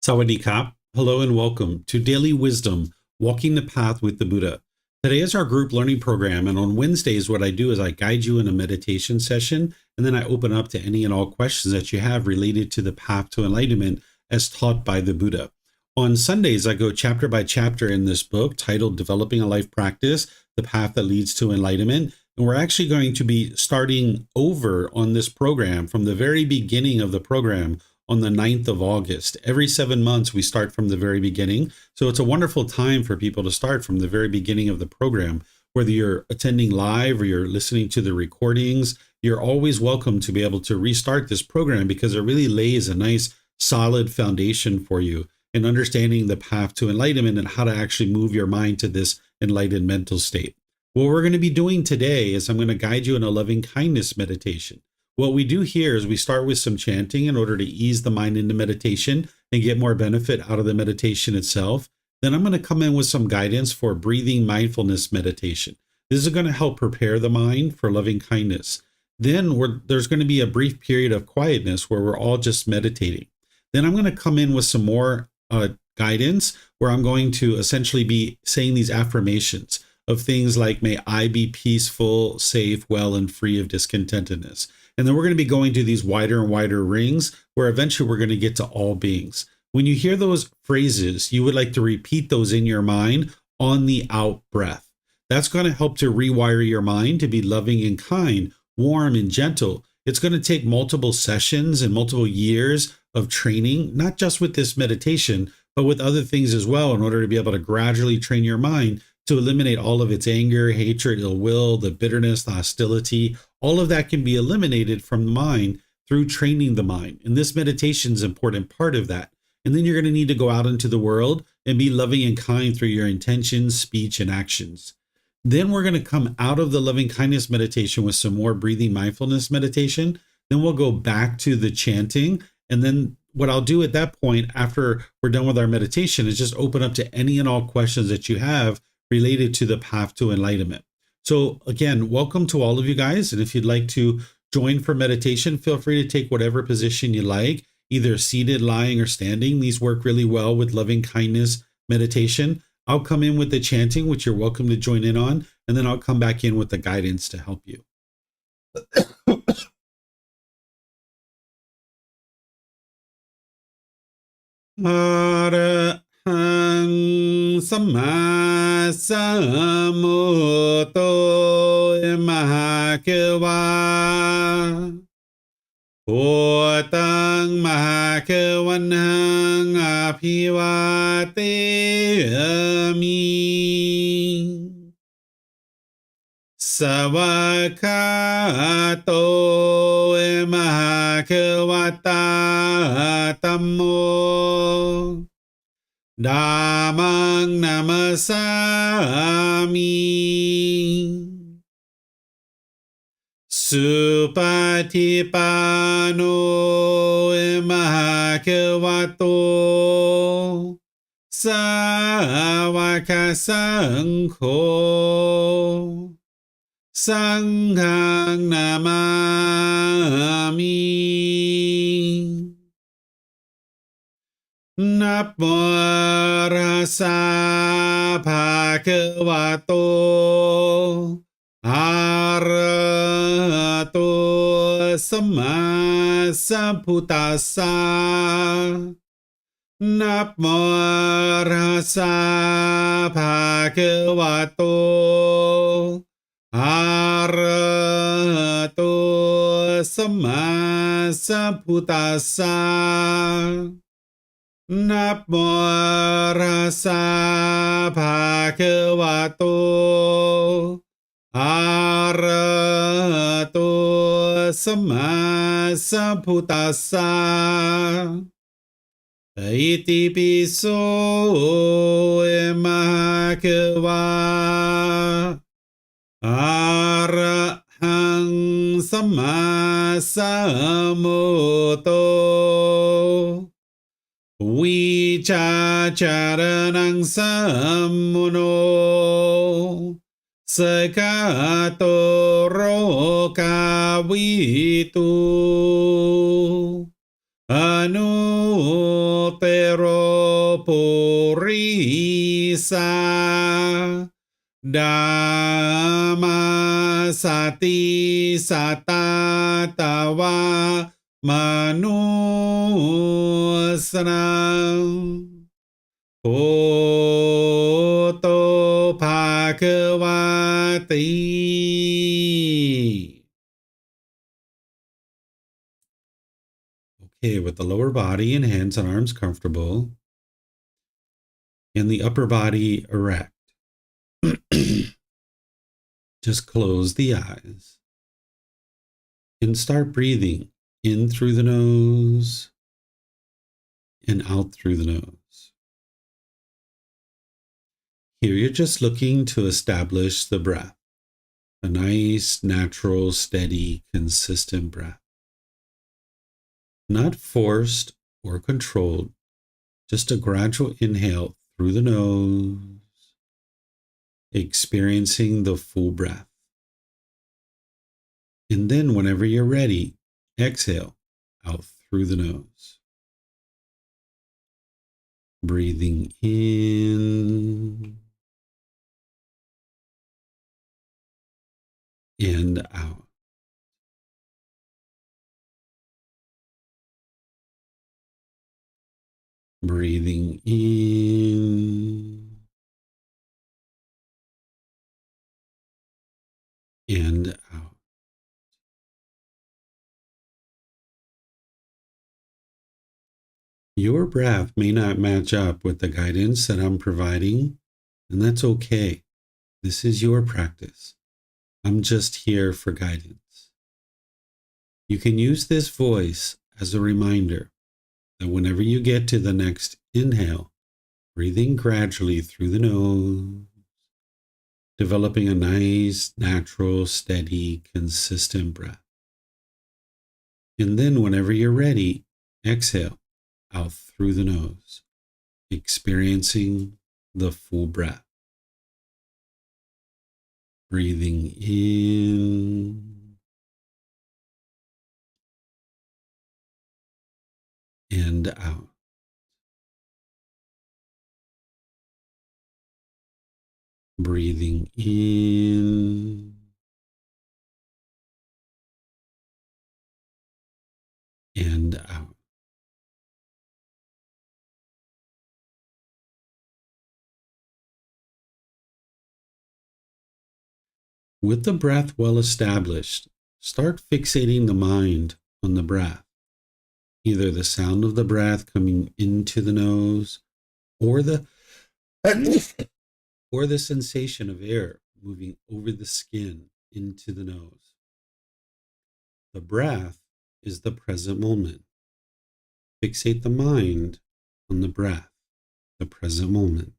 Sawadee Kap. Hello and welcome to Daily Wisdom, Walking the Path with the Buddha. Today is our group learning program, and on Wednesdays, what I do is I guide you in a meditation session, and then I open up to any and all questions that you have related to the path to enlightenment as taught by the Buddha. On Sundays, I go chapter by chapter in this book titled Developing a Life Practice, The Path That Leads to Enlightenment. And we're actually going to be starting over on this program from the very beginning of the program on the 9th of August. Every 7 months, we start from the very beginning. So it's a wonderful time for people to start from the very beginning of the program. Whether you're attending live or you're listening to the recordings, you're always welcome to be able to restart this program because it really lays a nice solid foundation for you in understanding the path to enlightenment and how to actually move your mind to this enlightened mental state. What we're going to be doing today is I'm going to guide you in a loving kindness meditation. What we do here is we start with some chanting in order to ease the mind into meditation and get more benefit out of the meditation itself. Then I'm going to come in with some guidance for breathing mindfulness meditation. This is going to help prepare the mind for loving kindness. Then there's going to be a brief period of quietness where we're all just meditating. Then I'm going to come in with some more guidance where I'm going to essentially be saying these affirmations of things like, may I be peaceful, safe, well, and free of discontentedness. And then we're going to be going to these wider and wider rings where eventually we're going to get to all beings. When you hear those phrases, you would like to repeat those in your mind on the out breath. That's going to help to rewire your mind to be loving and kind, warm and gentle. It's going to take multiple sessions and multiple years of training, not just with this meditation, but with other things as well, in order to be able to gradually train your mind to eliminate all of its anger, hatred, ill will, the bitterness, the hostility. All of that can be eliminated from the mind through training the mind. And this meditation is an important part of that. And then you're going to need to go out into the world and be loving and kind through your intentions, speech, and actions. Then we're going to come out of the loving kindness meditation with some more breathing mindfulness meditation. Then we'll go back to the chanting. And then what I'll do at that point, after we're done with our meditation, is just open up to any and all questions that you have related to the path to enlightenment. So again, welcome to all of you guys. And if you'd like to join for meditation, feel free to take whatever position you like, either seated, lying, or standing. These work really well with loving kindness meditation. I'll come in with the chanting, which you're welcome to join in on, and then I'll come back in with the guidance to help you. Arahang Samma Sambuddho Mahakewa Bhutang Mahakewanang Abhivateyami Savakato Mahakewata Tammo Dhammang Namasami Supatipano Mahakewato Sāvaka Saṅkho Sanghang Namami Namo Bhagavato Arahato Samma Sambuddhassa Namo Bhagavato Arahato Samma Sambuddhassa Namo Bhagavato Arahato Samma Sambuddhassa Iti piso Mahakewa Arahang Samma Sambuddho Vicacaranang Sammuno Sakato Rokavitu Anu tero purisa Dhamma sati satatawa manusranam Oto Bhagavati. Okay, with the lower body and hands and arms comfortable, and the upper body erect. Just close the eyes and start breathing in through the nose and out through the nose. Here you're just looking to establish the breath, a nice, natural, steady, consistent breath. Not forced or controlled, just a gradual inhale through the nose, experiencing the full breath. And then whenever you're ready, exhale out through the nose. Breathing in and out. Breathing in and out. Your breath may not match up with the guidance that I'm providing, and that's okay. This is your practice. I'm just here for guidance. You can use this voice as a reminder that whenever you get to the next inhale, breathing gradually through the nose, developing a nice, natural, steady, consistent breath. And then whenever you're ready, exhale out through the nose, experiencing the full breath. Breathing in and out. Breathing in and out. With the breath well established, start fixating the mind on the breath, either the sound of the breath coming into the nose or the or the sensation of air moving over the skin into the nose. The breath is the present moment. Fixate the mind on the breath, the present moment.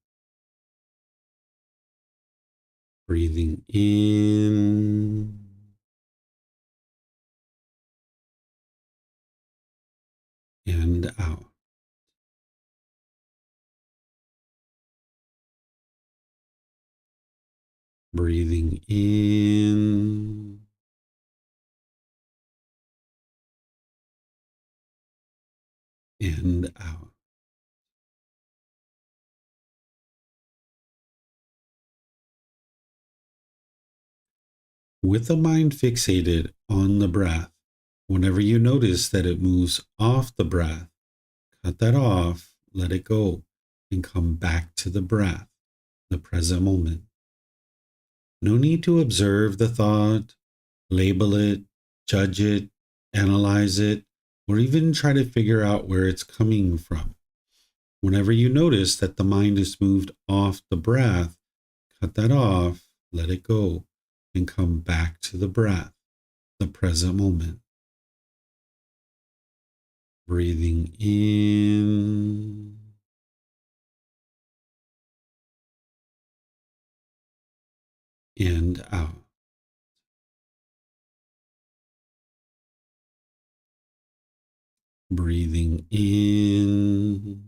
Breathing in and out. Breathing in and out. With the mind fixated on the breath, whenever you notice that it moves off the breath, cut that off, let it go, and come back to the breath, the present moment. No need to observe the thought, label it, judge it, analyze it, or even try to figure out where it's coming from. Whenever you notice that the mind is moved off the breath, cut that off, let it go, and come back to the breath, the present moment. Breathing in and out. Breathing in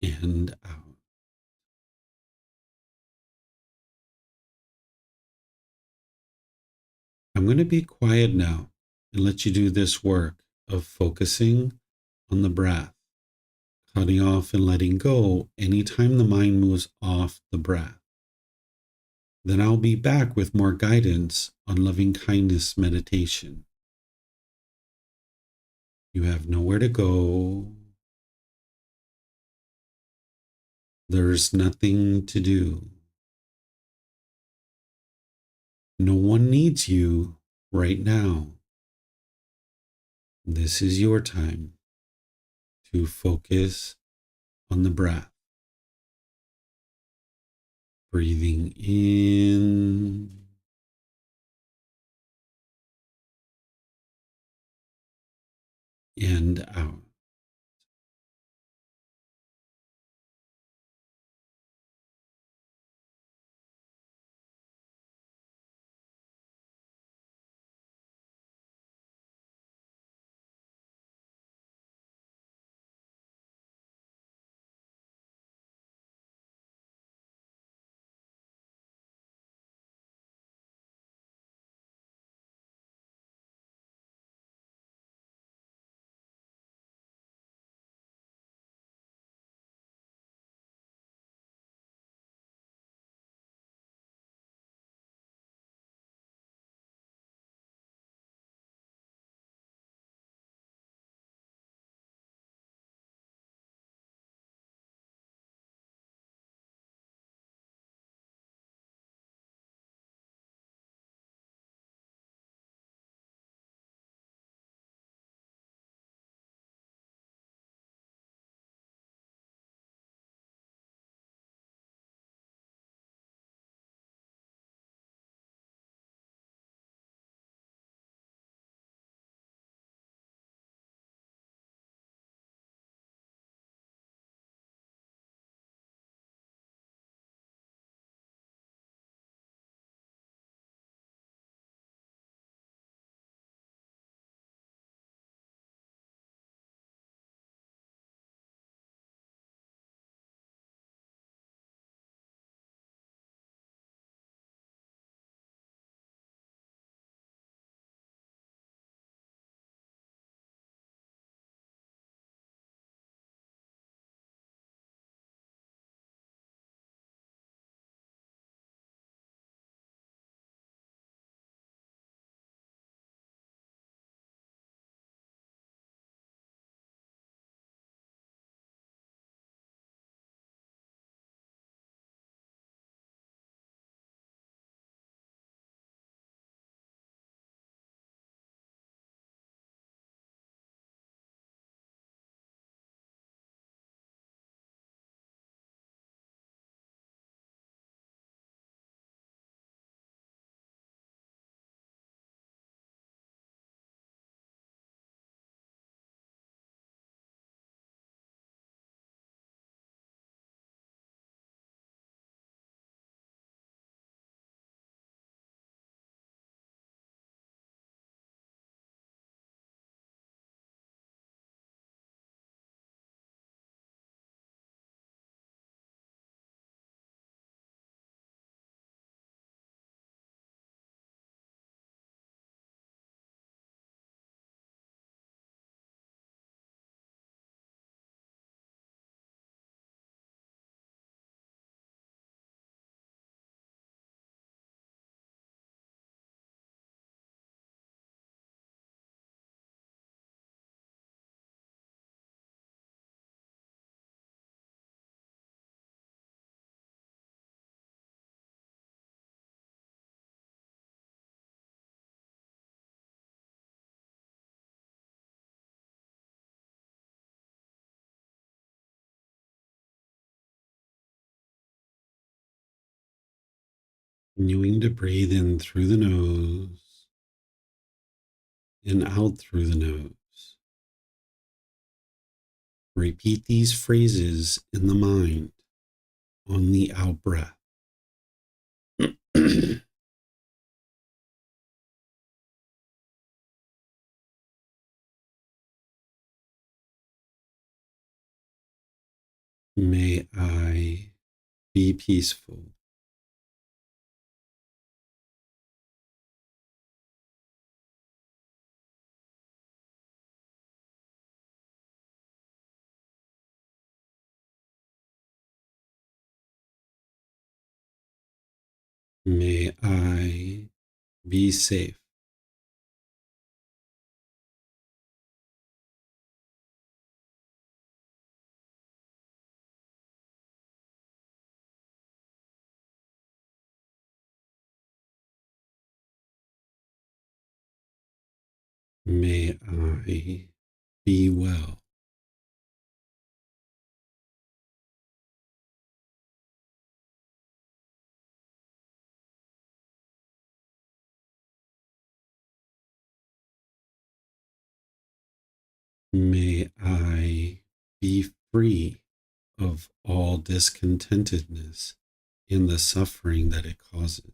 and out. I'm going to be quiet now and let you do this work of focusing on the breath, cutting off and letting go anytime the mind moves off the breath. Then I'll be back with more guidance on loving kindness meditation. You have nowhere to go. There's nothing to do. No one needs you right now. This is your time to focus on the breath. Breathing in and out. Continuing to breathe in through the nose and out through the nose. Repeat these phrases in the mind on the out breath. May I be peaceful. May I be safe. May I be well. May I be free of all discontentedness in the suffering that it causes.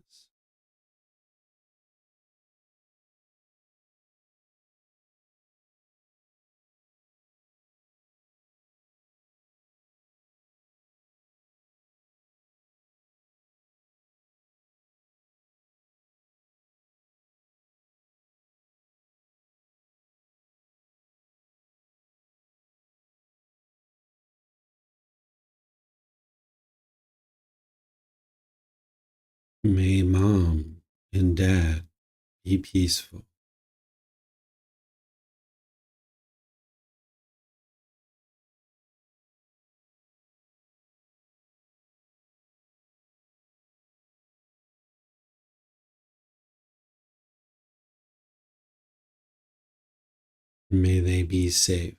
May mom and dad be peaceful. May they be safe.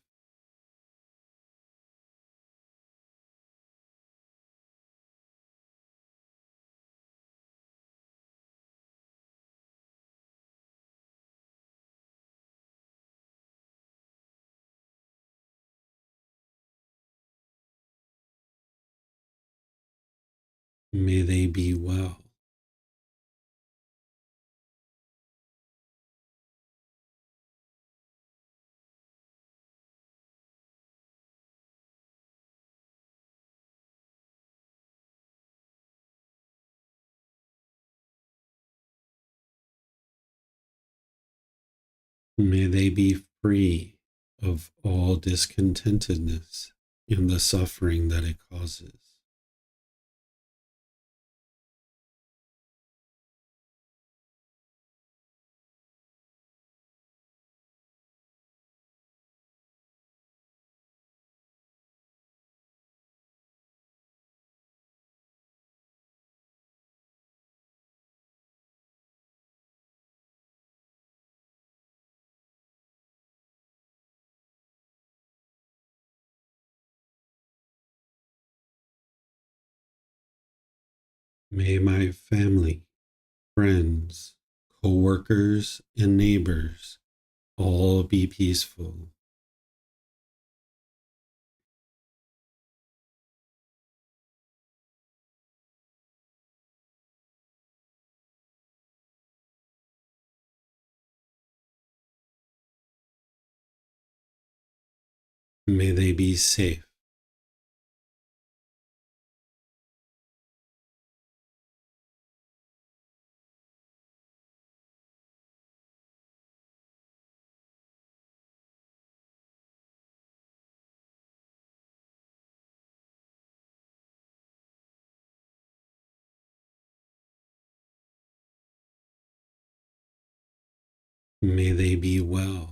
May they be well. May they be free of all discontentedness in the suffering that it causes. May my family, friends, co-workers, and neighbors all be peaceful. May they be safe. May they be well.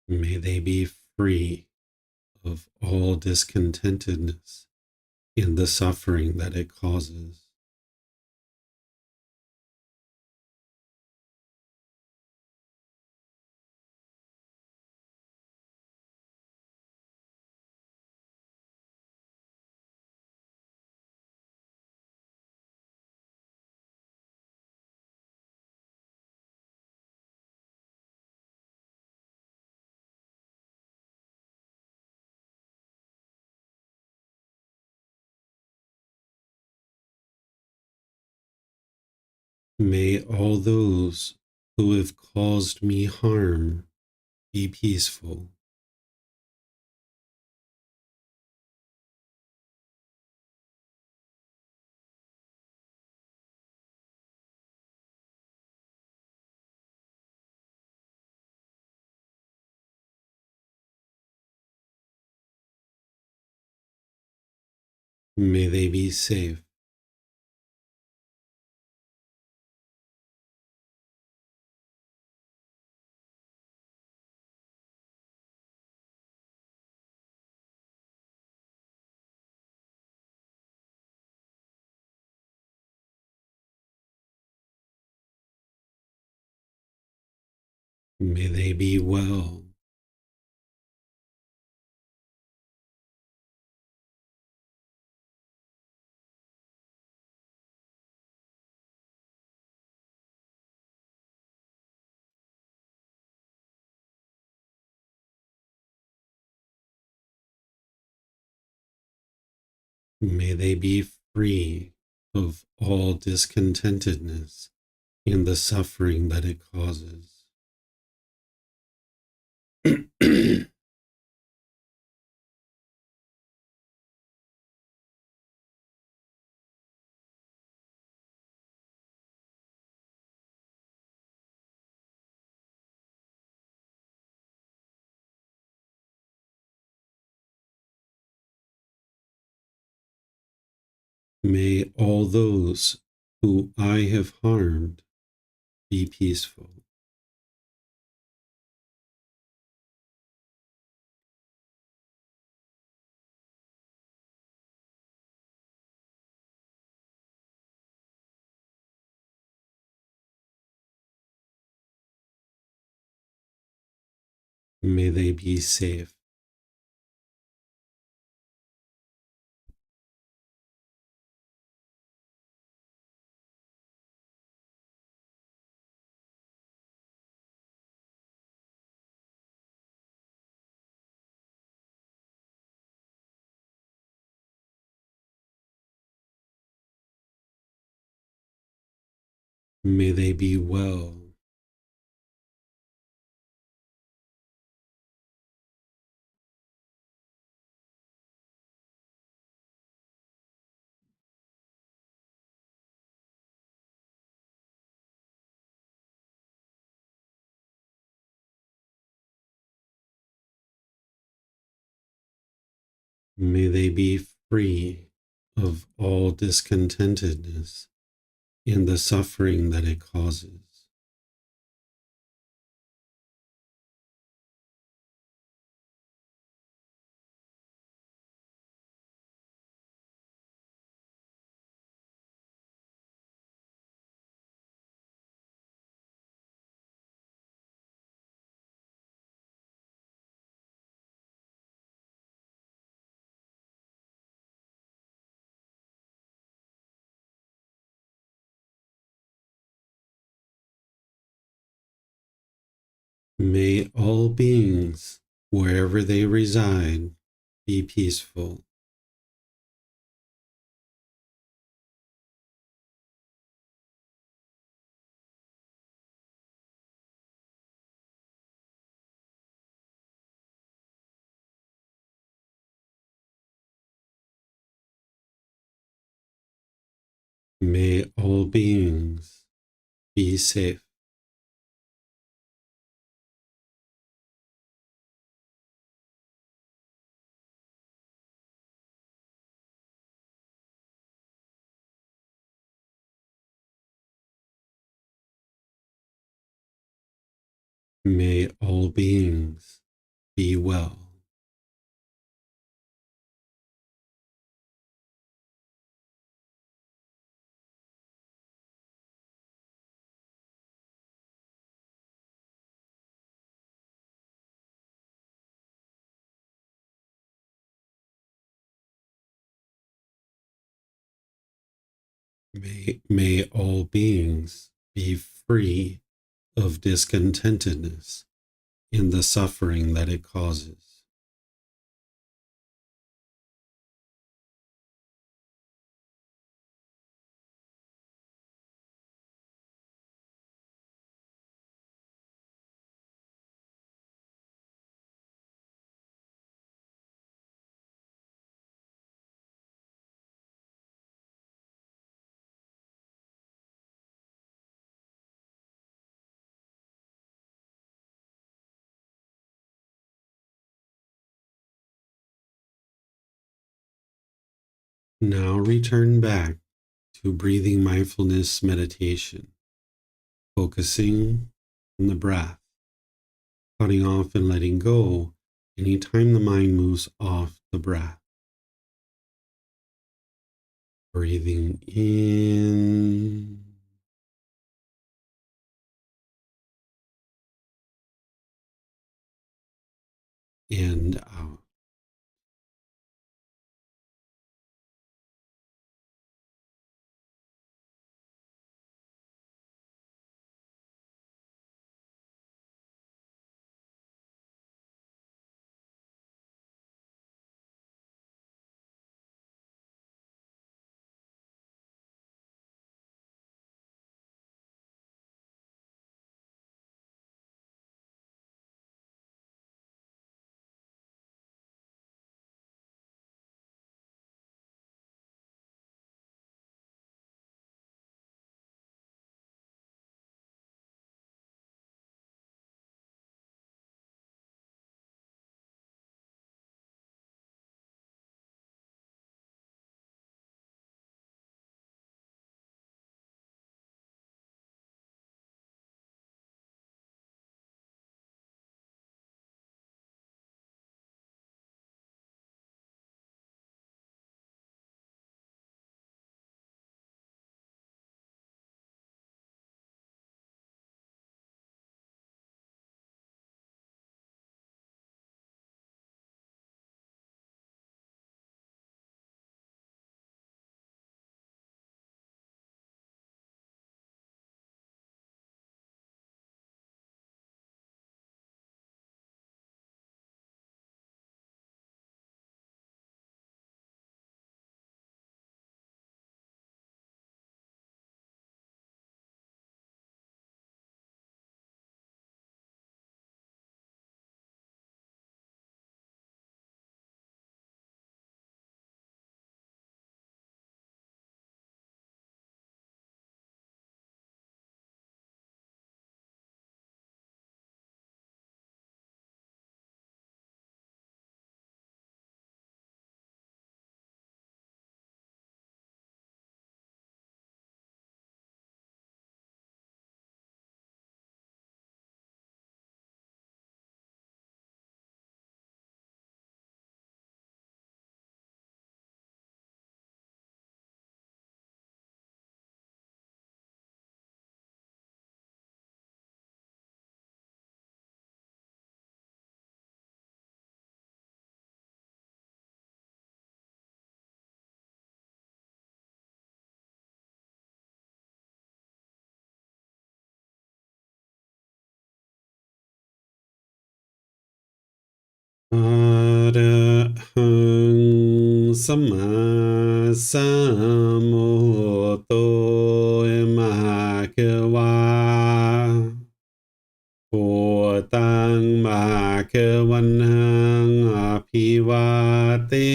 May they be free of all discontentedness in the suffering that it causes. May all those who have caused me harm be peaceful. May they be safe. May they be well. May they be free of all discontentedness and the suffering that it causes. May all those who I have harmed be peaceful. May they be safe. May they be well. May they be free of all discontentedness and the suffering that it causes. May all beings, wherever they reside, be peaceful. May all beings be safe. May all beings be well. May all beings be free of discontentedness and the suffering that it causes. Now return back to breathing mindfulness meditation, focusing on the breath, cutting off and letting go anytime the mind moves off the breath. Breathing in and out. Arahang Sama Sambuddho Mahakawa Putang Mahakawanang Apiwate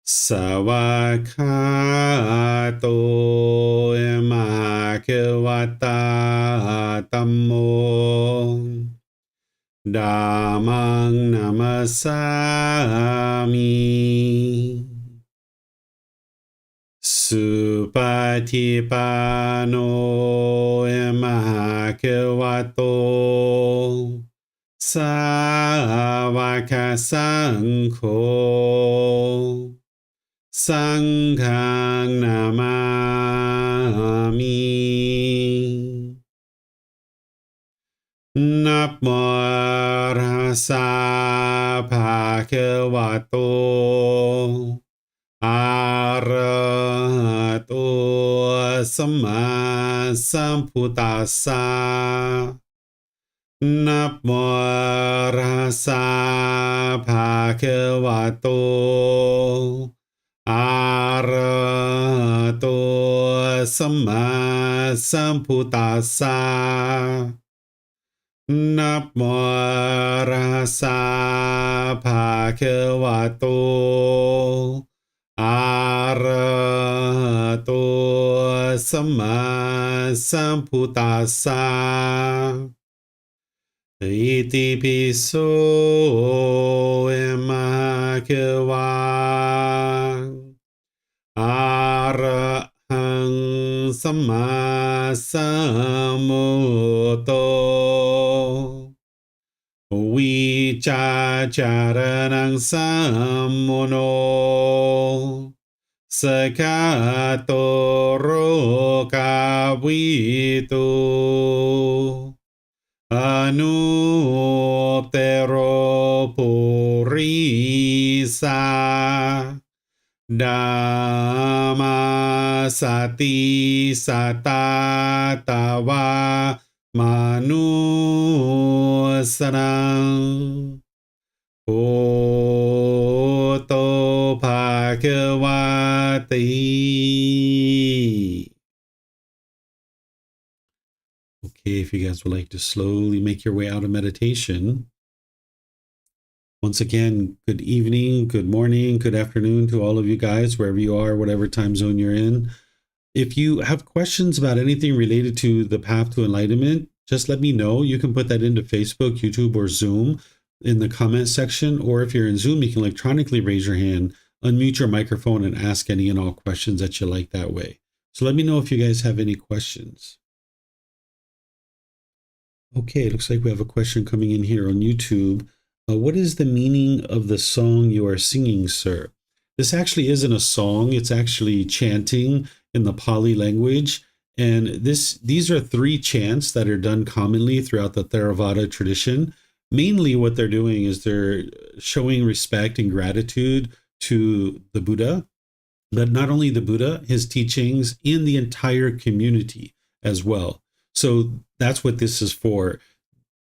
Sawakato Mahakawata Tammo Dhammang Namasami Supatipano Mahakawato Sāvaka Saṅkho Sanghang Namami Namo Rasa Bhagavato Arahato Sama Sambuddhassa Namo Rasa Bhagavato Arahato Sama Sambuddhassa Namo Rasa Bhagavato Arahato Sama Sambuddhassa อิติปิโสเอมาเกวังอะระหังสัมมาสัมพุทโธวิจาจารณังสัมมุโนสกาโตโรกาวิตุอนุเตโรปุริสาดามาสติสัตตาตาวามนุสนังโอโตภาควาติ Okay, if you guys would like to slowly make your way out of meditation. Once again, good evening, good morning, good afternoon to all of you guys, wherever you are, whatever time zone you're in. If you have questions about anything related to the path to enlightenment, just let me know. You can put that into Facebook, YouTube, or Zoom in the comment section. Or if you're in Zoom, you can electronically raise your hand, unmute your microphone, and ask any and all questions that you like that way. So let me know if you guys have any questions. Okay, it looks like we have a question coming in here on YouTube. What is the meaning of the song you are singing, sir? This actually isn't a song. It's actually chanting in the Pali language. And these are 3 chants that are done commonly throughout the Theravada tradition. Mainly what they're doing is they're showing respect and gratitude to the Buddha, but not only the Buddha, his teachings, and the entire community as well. So that's what this is for.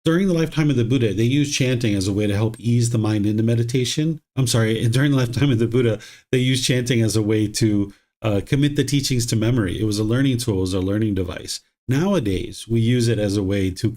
During the lifetime of the Buddha, they used chanting as a way to help ease the mind into meditation. I'm sorry, during the lifetime of the Buddha, they used chanting as a way to commit the teachings to memory. It was a learning tool, it was a learning device. Nowadays, we use it as a way to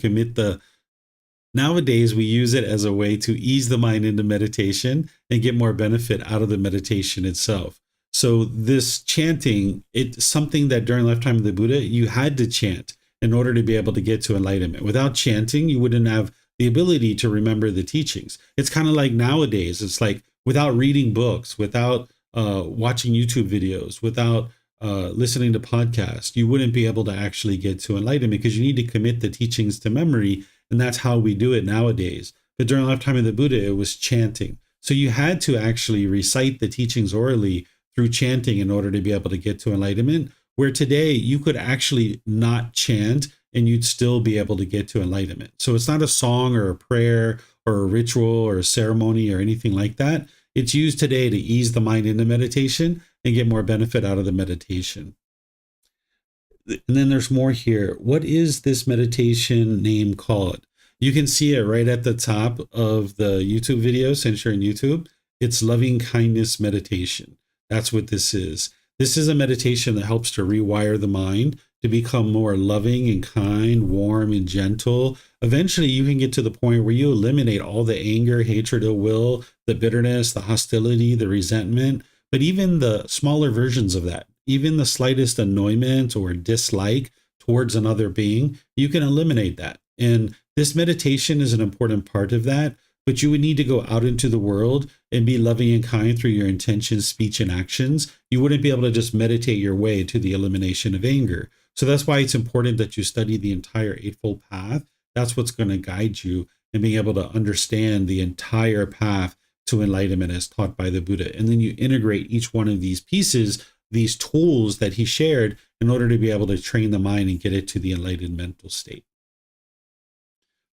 ease the mind into meditation and get more benefit out of the meditation itself. So this chanting, it's something that during the lifetime of the Buddha, you had to chant in order to be able to get to enlightenment. Without chanting, you wouldn't have the ability to remember the teachings. It's kind of like nowadays. It's like without reading books, without watching YouTube videos, without listening to podcasts, you wouldn't be able to actually get to enlightenment because you need to commit the teachings to memory. And that's how we do it nowadays. But during the lifetime of the Buddha, it was chanting. So you had to actually recite the teachings orally through chanting in order to be able to get to enlightenment, where today you could actually not chant and you'd still be able to get to enlightenment. So it's not a song or a prayer or a ritual or a ceremony or anything like that. It's used today to ease the mind into meditation and get more benefit out of the meditation. And then there's more here. What is this meditation name called? You can see it right at the top of the YouTube video since you're in YouTube. It's loving kindness meditation. That's what this is. This is a meditation that helps to rewire the mind to become more loving and kind, warm and gentle. Eventually, you can get to the point where you eliminate all the anger, hatred, ill will, the bitterness, the hostility, the resentment, but even the smaller versions of that, even the slightest annoyance or dislike towards another being, you can eliminate that. And this meditation is an important part of that. But you would need to go out into the world and be loving and kind through your intentions, speech, and actions. You wouldn't be able to just meditate your way to the elimination of anger. So that's why it's important that you study the entire Eightfold Path. That's what's going to guide you in being able to understand the entire path to enlightenment as taught by the Buddha. And then you integrate each one of these pieces, these tools that he shared, in order to be able to train the mind and get it to the enlightened mental state.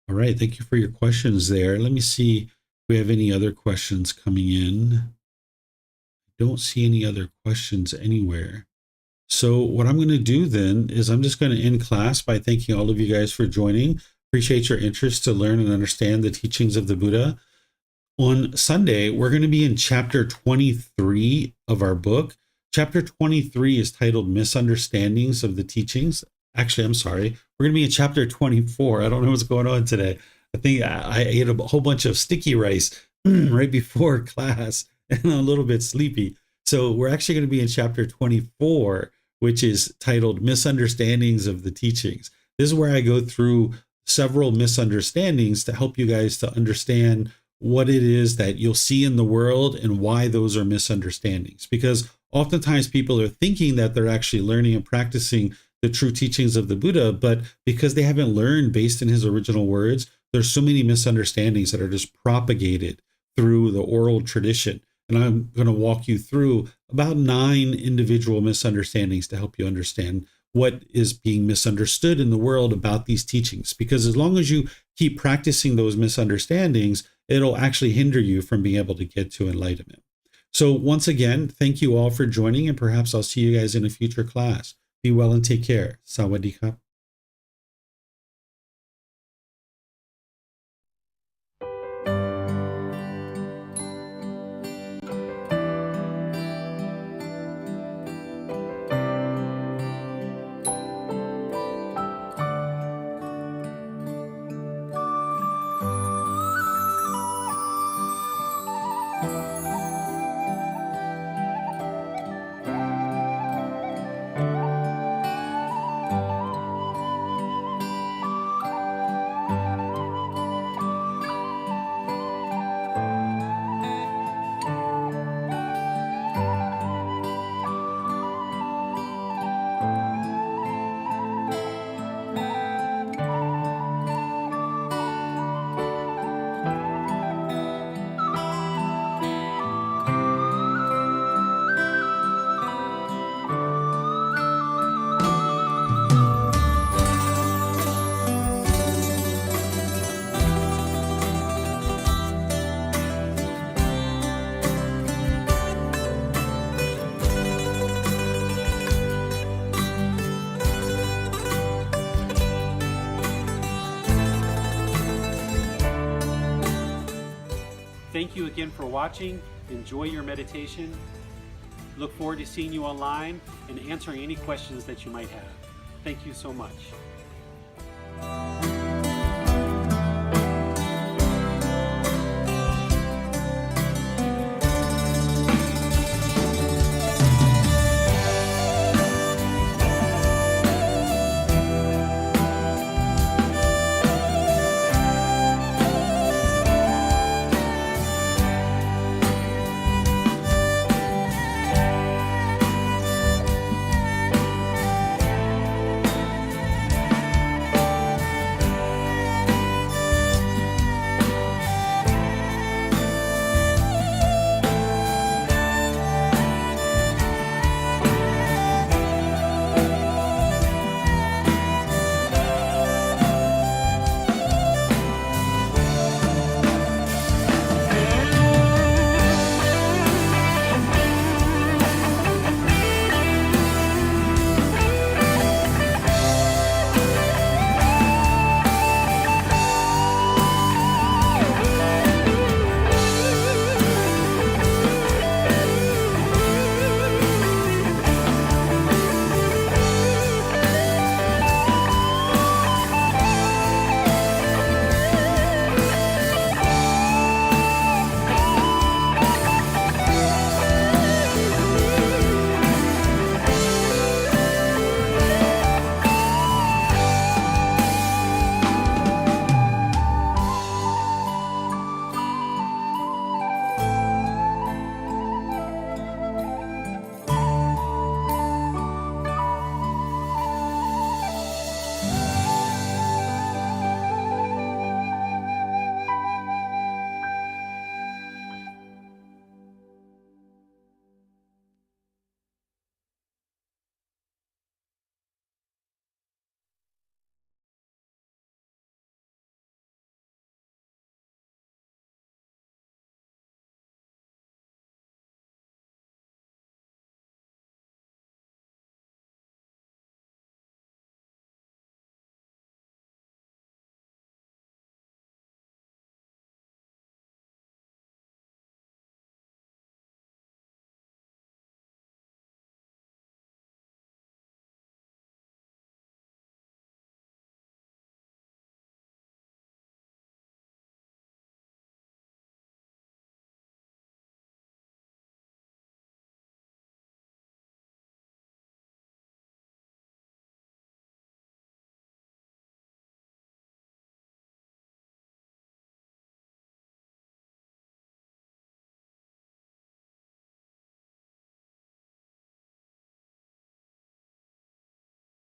All right, thank you for your questions there. Let me see if we have any other questions coming in. I don't see any other questions anywhere. So what I'm going to do then is I'm just going to end class by thanking all of you guys for joining. Appreciate your interest to learn and understand the teachings of the Buddha. On Sunday, we're going to be in chapter 23 of our book. Chapter 23 is titled Misunderstandings of the Teachings. Actually, I'm sorry. We're going to be in chapter 24. I don't know what's going on today. I think I ate a whole bunch of sticky rice right before class and I'm a little bit sleepy. So we're actually going to be in chapter 24, which is titled Misunderstandings of the Teachings. This is where I go through several misunderstandings to help you guys to understand what it is that you'll see in the world and why those are misunderstandings. Because oftentimes people are thinking that they're actually learning and practicing the true teachings of the Buddha, but because they haven't learned based in his original words, there's so many misunderstandings that are just propagated through the oral tradition. And I'm going to walk you through about 9 individual misunderstandings to help you understand what is being misunderstood in the world about these teachings. Because as long as you keep practicing those misunderstandings, it'll actually hinder you from being able to get to enlightenment. So once again, thank you all for joining, and perhaps I'll see you guys in a future class. Be well and take care. Sawadee ka. Thank you again for watching. Enjoy your meditation. Look forward to seeing you online and answering any questions that you might have. Thank you so much.